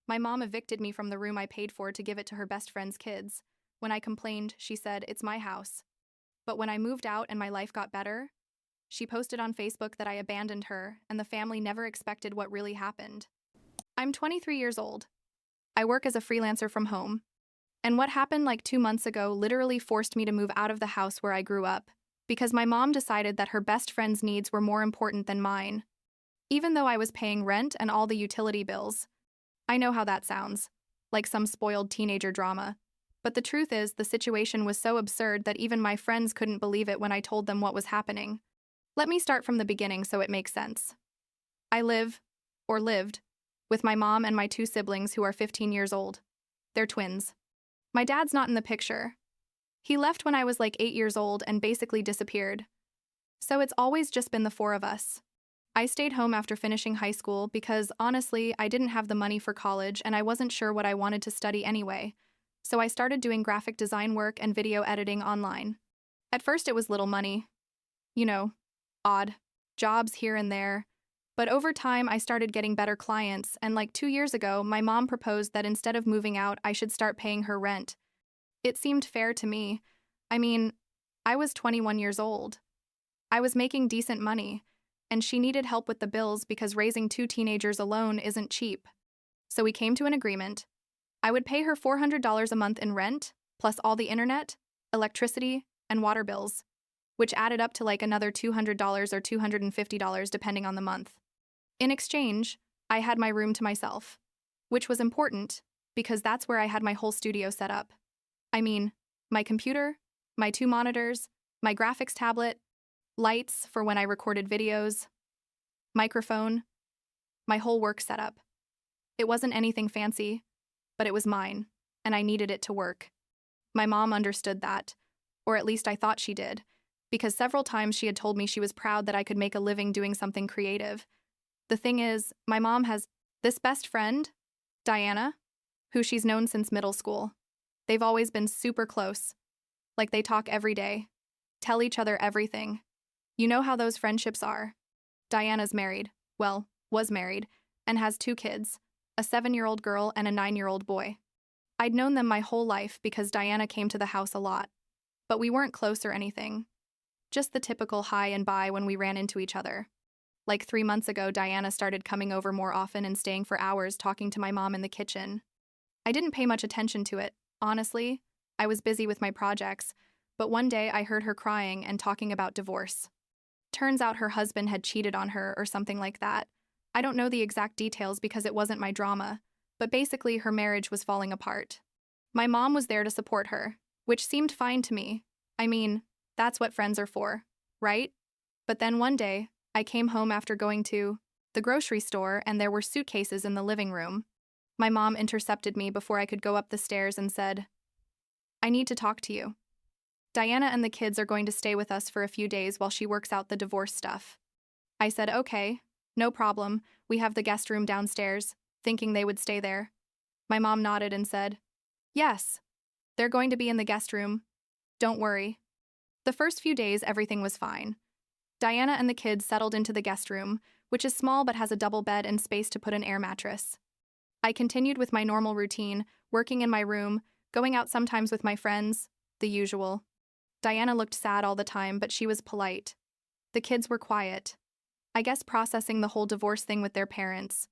My mom evicted me from the room I paid for to give it to her best friend's kids. When I complained, she said, "It's my house." But when I moved out and my life got better, she posted on Facebook that I abandoned her, and the family never expected what really happened. I'm 23 years old. I work as a freelancer from home. And what happened like 2 months ago literally forced me to move out of the house where I grew up, because my mom decided that her best friend's needs were more important than mine. Even though I was paying rent and all the utility bills. I know how that sounds, like some spoiled teenager drama. But the truth is, the situation was so absurd that even my friends couldn't believe it when I told them what was happening. Let me start from the beginning so it makes sense. I lived, with my mom and my two siblings who are 15 years old. They're twins. My dad's not in the picture. He left when I was like 8 years old and basically disappeared. So it's always just been the four of us. I stayed home after finishing high school because, honestly, I didn't have the money for college and I wasn't sure what I wanted to study anyway. So I started doing graphic design work and video editing online. At first it was little money. You know, odd jobs here and there. But over time I started getting better clients, and like 2 years ago, my mom proposed that instead of moving out, I should start paying her rent. It seemed fair to me. I mean, I was 21 years old. I was making decent money, and she needed help with the bills because raising two teenagers alone isn't cheap. So we came to an agreement. I would pay her $400 a month in rent, plus all the internet, electricity, and water bills, which added up to like another $200 or $250 depending on the month. In exchange, I had my room to myself, which was important because that's where I had my whole studio set up. I mean, my computer, my two monitors, my graphics tablet, lights for when I recorded videos, microphone, my whole work setup. It wasn't anything fancy, but it was mine, and I needed it to work. My mom understood that, or at least I thought she did, because several times she had told me she was proud that I could make a living doing something creative. The thing is, my mom has this best friend, Diana, who she's known since middle school. They've always been super close. Like they talk every day, tell each other everything. You know how those friendships are. Diana's married, well, was married, and has two kids, a 7-year-old girl and a 9-year-old boy. I'd known them my whole life because Diana came to the house a lot. But we weren't close or anything. Just the typical hi and bye when we ran into each other. Like 3 months ago, Diana started coming over more often and staying for hours talking to my mom in the kitchen. I didn't pay much attention to it, honestly. I was busy with my projects, but one day I heard her crying and talking about divorce. Turns out her husband had cheated on her or something like that. I don't know the exact details because it wasn't my drama, but basically her marriage was falling apart. My mom was there to support her, which seemed fine to me. I mean, that's what friends are for, right? But then one day, I came home after going to the grocery store and there were suitcases in the living room. My mom intercepted me before I could go up the stairs and said, "I need to talk to you. Diana and the kids are going to stay with us for a few days while she works out the divorce stuff." I said, "Okay, no problem, we have the guest room downstairs," thinking they would stay there. My mom nodded and said, "Yes, they're going to be in the guest room. Don't worry." The first few days, everything was fine. Diana and the kids settled into the guest room, which is small but has a double bed and space to put an air mattress. I continued with my normal routine, working in my room, going out sometimes with my friends, the usual. Diana looked sad all the time, but she was polite. The kids were quiet. I guess processing the whole divorce thing with their parents.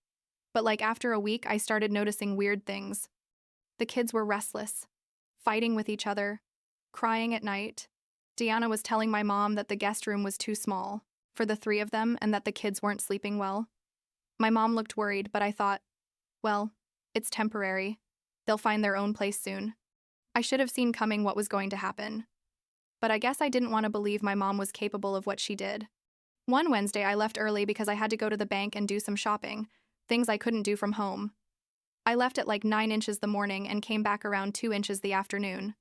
But like after a week, I started noticing weird things. The kids were restless, fighting with each other, crying at night. Diana was telling my mom that the guest room was too small for the three of them and that the kids weren't sleeping well. My mom looked worried, but I thought, well, it's temporary. They'll find their own place soon. I should have seen coming what was going to happen. But I guess I didn't want to believe my mom was capable of what she did. One Wednesday, I left early because I had to go to the bank and do some shopping, things I couldn't do from home. I left at like 9 inches the morning and came back around 2 inches the afternoon.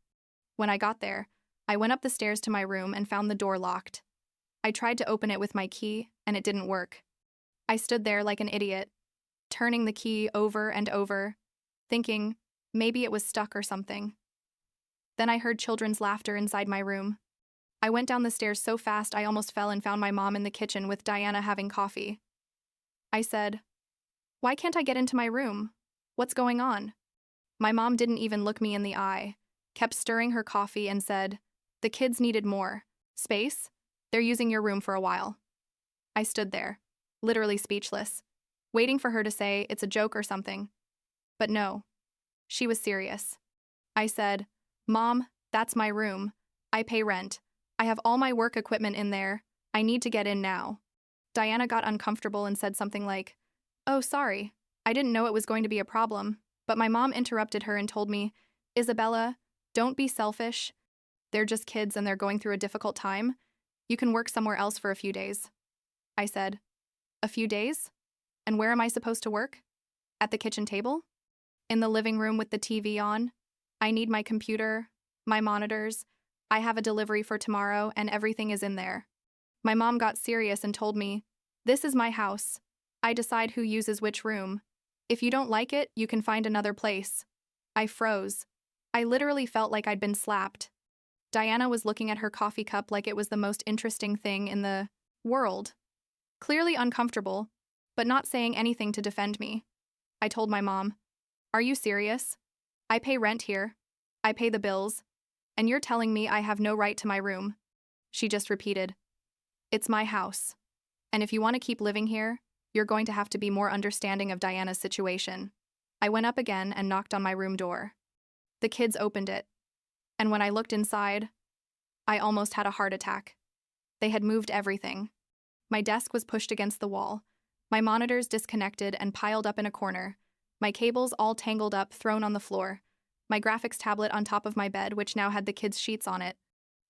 When I got there, I went up the stairs to my room and found the door locked. I tried to open it with my key, and it didn't work. I stood there like an idiot, turning the key over and over, thinking maybe it was stuck or something. Then I heard children's laughter inside my room. I went down the stairs so fast I almost fell and found my mom in the kitchen with Diana having coffee. I said, "Why can't I get into my room? What's going on? My mom didn't even look me in the eye, kept stirring her coffee and said, the kids needed more space. They're using your room for a while. I stood there, literally speechless, waiting for her to say it's a joke or something. But no, she was serious. I said, Mom, that's my room. I pay rent. I have all my work equipment in there. I need to get in now. Diana got uncomfortable and said something like, oh, sorry. I didn't know it was going to be a problem. But my mom interrupted her and told me, Isabella, don't be selfish. They're just kids and they're going through a difficult time. You can work somewhere else for a few days. I said, a few days? And where am I supposed to work? At the kitchen table? In the living room with the TV on? I need my computer, my monitors. I have a delivery for tomorrow and everything is in there. My mom got serious and told me, this is my house. I decide who uses which room. If you don't like it, you can find another place. I froze. I literally felt like I'd been slapped. Diana was looking at her coffee cup like it was the most interesting thing in the world. Clearly uncomfortable, but not saying anything to defend me. I told my mom, are you serious? I pay rent here. I pay the bills. And you're telling me I have no right to my room. She just repeated, it's my house. And if you want to keep living here, you're going to have to be more understanding of Diana's situation. I went up again and knocked on my room door. The kids opened it. And when I looked inside, I almost had a heart attack. They had moved everything. My desk was pushed against the wall, my monitors disconnected and piled up in a corner, my cables all tangled up, thrown on the floor, my graphics tablet on top of my bed, which now had the kids' sheets on it.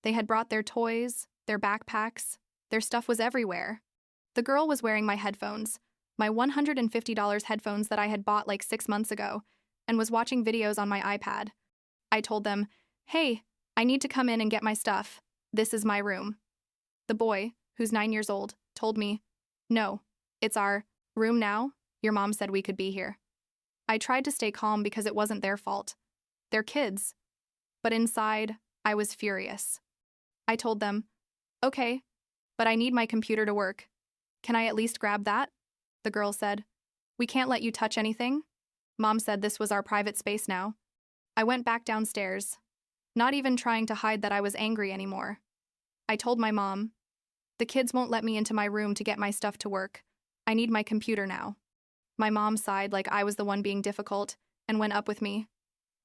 They had brought their toys, their backpacks, their stuff was everywhere. The girl was wearing my headphones, my $150 headphones that I had bought like 6 months ago, and was watching videos on my iPad. I told them, hey, I need to come in and get my stuff. This is my room. The boy, who's 9 years old, told me, no, it's our room now. Your mom said we could be here. I tried to stay calm because it wasn't their fault. They're kids. But inside, I was furious. I told them, okay, but I need my computer to work. Can I at least grab that? The girl said, we can't let you touch anything. Mom said this was our private space now. I went back downstairs, not even trying to hide that I was angry anymore. I told my mom, the kids won't let me into my room to get my stuff to work. I need my computer now. My mom sighed like I was the one being difficult and went up with me.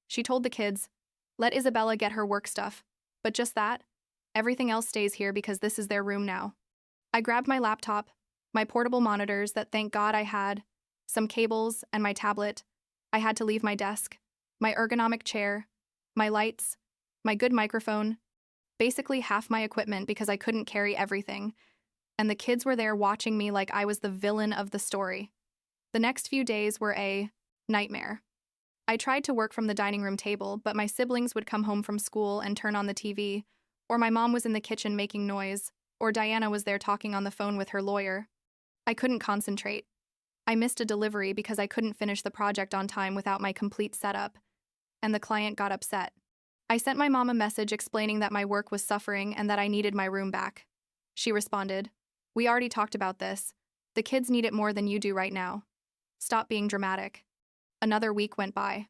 She told the kids, let Isabella get her work stuff, but just that. Everything else stays here because this is their room now. I grabbed my laptop, my portable monitors that thank God I had, some cables, and my tablet. I had to leave my desk, my ergonomic chair, my lights, my good microphone, basically half my equipment because I couldn't carry everything, and the kids were there watching me like I was the villain of the story. The next few days were a nightmare. I tried to work from the dining room table, but my siblings would come home from school and turn on the TV, or my mom was in the kitchen making noise, or Diana was there talking on the phone with her lawyer. I couldn't concentrate. I missed a delivery because I couldn't finish the project on time without my complete setup, and the client got upset. I sent my mom a message explaining that my work was suffering and that I needed my room back. She responded, we already talked about this. The kids need it more than you do right now. Stop being dramatic. Another week went by.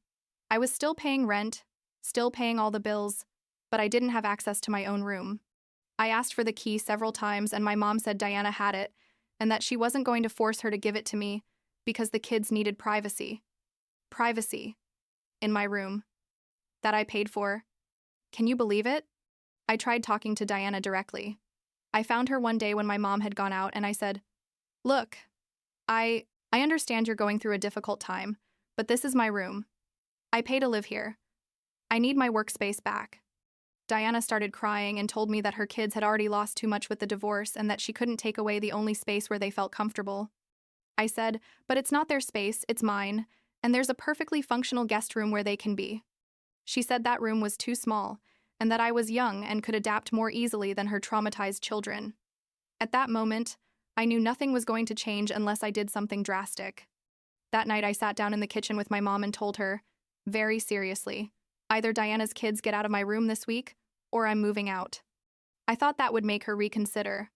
I was still paying rent, still paying all the bills, but I didn't have access to my own room. I asked for the key several times and my mom said Diana had it and that she wasn't going to force her to give it to me because the kids needed privacy. Privacy. In my room. That I paid for. Can you believe it? I tried talking to Diana directly. I found her one day when my mom had gone out and I said, look, I understand you're going through a difficult time, but this is my room. I pay to live here. I need my workspace back. Diana started crying and told me that her kids had already lost too much with the divorce and that she couldn't take away the only space where they felt comfortable. I said, but it's not their space, it's mine, and there's a perfectly functional guest room where they can be. She said that room was too small and that I was young and could adapt more easily than her traumatized children. At that moment, I knew nothing was going to change unless I did something drastic. That night I sat down in the kitchen with my mom and told her, very seriously, either Diana's kids get out of my room this week, or I'm moving out. I thought that would make her reconsider.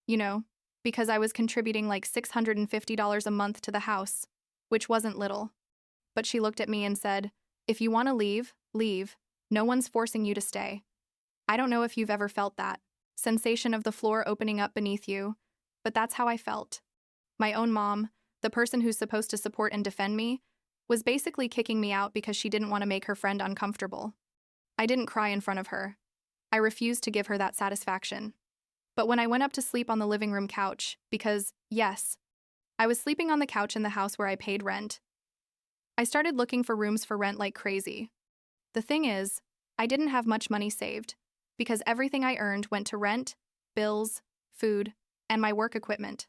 You know, because I was contributing like $650 a month to the house, which wasn't little. But she looked at me and said, "If you want to leave, leave. No one's forcing you to stay." I don't know if you've ever felt that sensation of the floor opening up beneath you, but that's how I felt. My own mom, the person who's supposed to support and defend me, was basically kicking me out because she didn't want to make her friend uncomfortable. I didn't cry in front of her. I refused to give her that satisfaction. But when I went up to sleep on the living room couch, because, yes, I was sleeping on the couch in the house where I paid rent, I started looking for rooms for rent like crazy. The thing is, I didn't have much money saved, because everything I earned went to rent, bills, food, and my work equipment.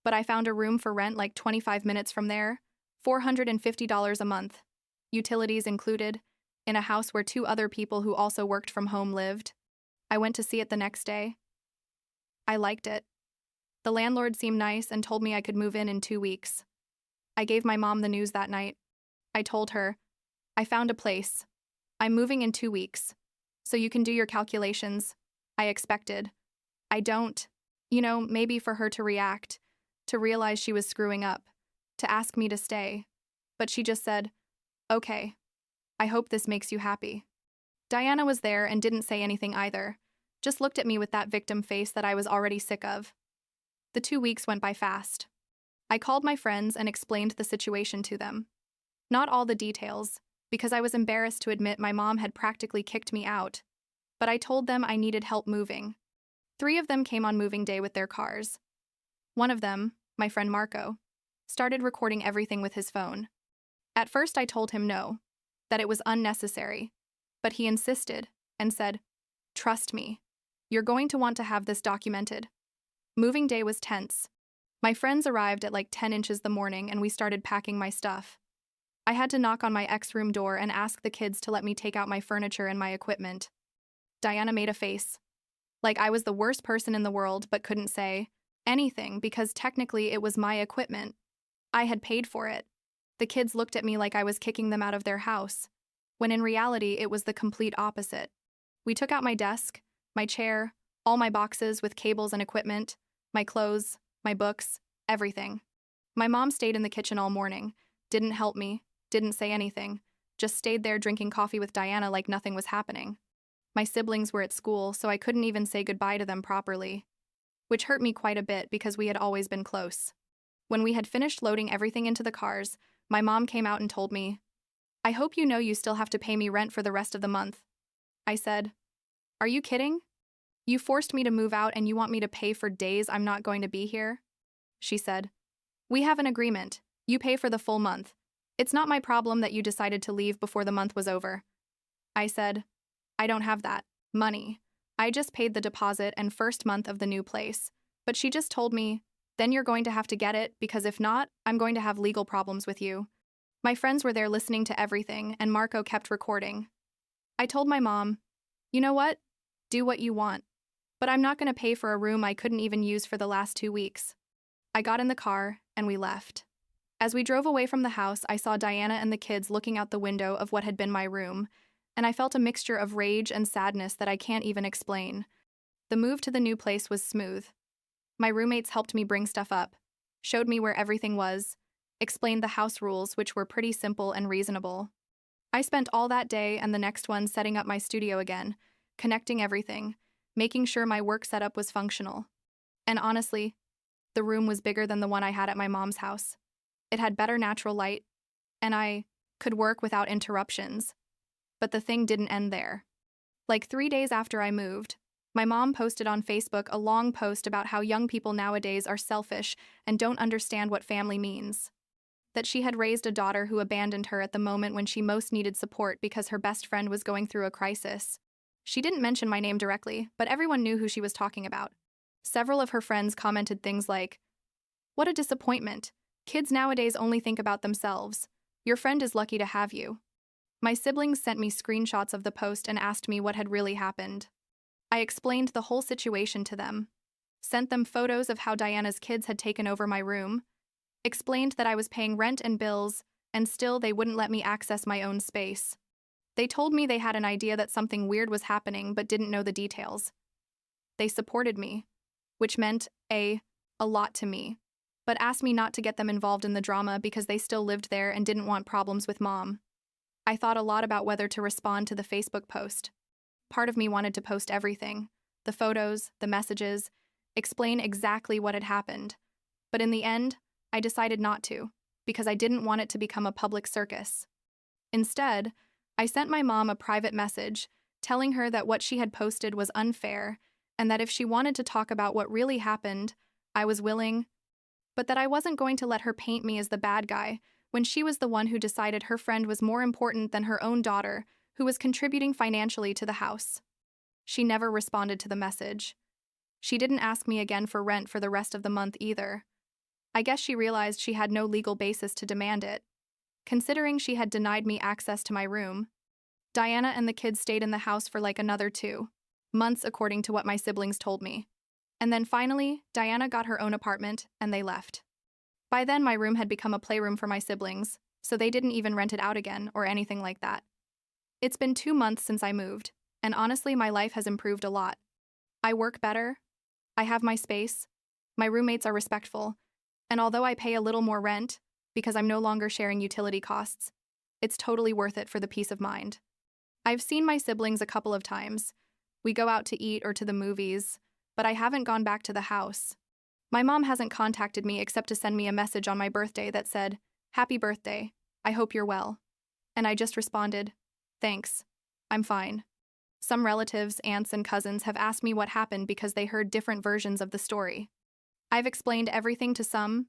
But I found a room for rent like 25 minutes from there, $450 a month, utilities included, in a house where 2 other people who also worked from home lived. I went to see it the next day. I liked it. The landlord seemed nice and told me I could move in 2 weeks. I gave my mom the news that night. I told her, "I found a place. I'm moving in 2 weeks. So you can do your calculations." I expected. I don't. Maybe for her to react, to realize she was screwing up, to ask me to stay. But she just said, "Okay. I hope this makes you happy." Diana was there and didn't say anything either, just looked at me with that victim face that I was already sick of. The 2 weeks went by fast. I called my friends and explained the situation to them. Not all the details, because I was embarrassed to admit my mom had practically kicked me out, but I told them I needed help moving. 3 of them came on moving day with their cars. One of them, my friend Marco, started recording everything with his phone. At first I told him no, that it was unnecessary, but he insisted and said, "Trust me, you're going to want to have this documented." Moving day was tense. My friends arrived at like 10 inches the morning and we started packing my stuff. I had to knock on my ex-room door and ask the kids to let me take out my furniture and my equipment. Diana made a face, like I was the worst person in the world but couldn't say anything because technically it was my equipment. I had paid for it. The kids looked at me like I was kicking them out of their house, when in reality it was the complete opposite. We took out my desk, my chair, all my boxes with cables and equipment, my clothes, my books, everything. My mom stayed in the kitchen all morning, didn't help me, didn't say anything, just stayed there drinking coffee with Diana like nothing was happening. My siblings were at school, so I couldn't even say goodbye to them properly, which hurt me quite a bit because we had always been close. When we had finished loading everything into the cars, my mom came out and told me, "I hope you know you still have to pay me rent for the rest of the month." I said, "Are you kidding? You forced me to move out and you want me to pay for days I'm not going to be here?" She said, "We have an agreement. You pay for the full month. It's not my problem that you decided to leave before the month was over." I said, "I don't have that money. I just paid the deposit and first month of the new place." But she just told me, "Then you're going to have to get it, because if not, I'm going to have legal problems with you." My friends were there listening to everything, and Marco kept recording. I told my mom, "You know what? Do what you want. But I'm not going to pay for a room I couldn't even use for the last 2 weeks." I got in the car, and we left. As we drove away from the house, I saw Diana and the kids looking out the window of what had been my room, and I felt a mixture of rage and sadness that I can't even explain. The move to the new place was smooth. My roommates helped me bring stuff up, showed me where everything was, explained the house rules, which were pretty simple and reasonable. I spent all that day and the next one setting up my studio again, connecting everything, making sure my work setup was functional. And honestly, the room was bigger than the one I had at my mom's house. It had better natural light, and I could work without interruptions. But the thing didn't end there. Like 3 days after I moved, my mom posted on Facebook a long post about how young people nowadays are selfish and don't understand what family means. That she had raised a daughter who abandoned her at the moment when she most needed support because her best friend was going through a crisis. She didn't mention my name directly, but everyone knew who she was talking about. Several of her friends commented things like, "What a disappointment. Kids nowadays only think about themselves. Your friend is lucky to have you." My siblings sent me screenshots of the post and asked me what had really happened. I explained the whole situation to them, sent them photos of how Diana's kids had taken over my room, explained that I was paying rent and bills, and still they wouldn't let me access my own space. They told me they had an idea that something weird was happening but didn't know the details. They supported me, which meant a lot to me. but asked me not to get them involved in the drama because they still lived there and didn't want problems with mom. I thought a lot about whether to respond to the Facebook post. Part of me wanted to post everything, the photos, the messages, explain exactly what had happened. But in the end, I decided not to, because I didn't want it to become a public circus. Instead, I sent my mom a private message telling her that what she had posted was unfair and that if she wanted to talk about what really happened, I was willing, but that I wasn't going to let her paint me as the bad guy when she was the one who decided her friend was more important than her own daughter, who was contributing financially to the house. She never responded to the message. She didn't ask me again for rent for the rest of the month either. I guess she realized she had no legal basis to demand it, considering she had denied me access to my room. Diana and the kids stayed in the house for like another 2 months, according to what my siblings told me. And then finally, Diana got her own apartment and they left. By then, my room had become a playroom for my siblings, so they didn't even rent it out again or anything like that. It's been 2 months since I moved, and honestly, my life has improved a lot. I work better, I have my space, my roommates are respectful, and although I pay a little more rent, because I'm no longer sharing utility costs, it's totally worth it for the peace of mind. I've seen my siblings a couple of times. We go out to eat or to the movies, but I haven't gone back to the house. My mom hasn't contacted me except to send me a message on my birthday that said, "Happy birthday, I hope you're well." And I just responded, "Thanks, I'm fine." Some relatives, aunts, and cousins have asked me what happened because they heard different versions of the story. I've explained everything to some.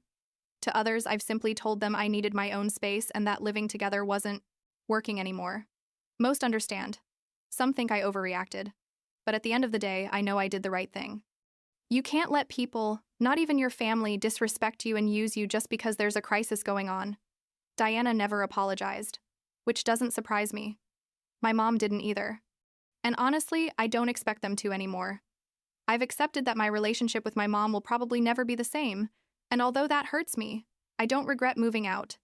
To others, I've simply told them I needed my own space and that living together wasn't working anymore. Most understand. Some think I overreacted. But at the end of the day, I know I did the right thing. You can't let people, not even your family, disrespect you and use you just because there's a crisis going on. Diana never apologized, which doesn't surprise me. My mom didn't either. And honestly, I don't expect them to anymore. I've accepted that my relationship with my mom will probably never be the same, and although that hurts me, I don't regret moving out.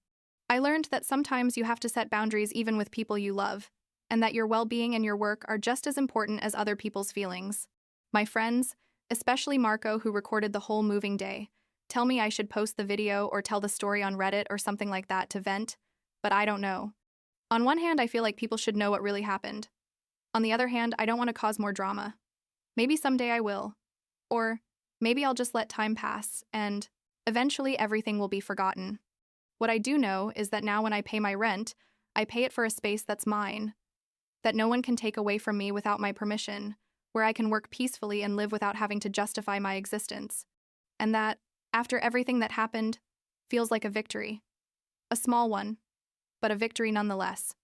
I learned that sometimes you have to set boundaries even with people you love, and that your well-being and your work are just as important as other people's feelings. My friends, especially Marco, who recorded the whole moving day, tell me I should post the video or tell the story on Reddit or something like that to vent, but I don't know. On one hand, I feel like people should know what really happened. On the other hand, I don't want to cause more drama. Maybe someday I will. Or maybe I'll just let time pass, and eventually everything will be forgotten. What I do know is that now when I pay my rent, I pay it for a space that's mine, that no one can take away from me without my permission, where I can work peacefully and live without having to justify my existence. And that, after everything that happened, feels like a victory. A small one, but a victory nonetheless.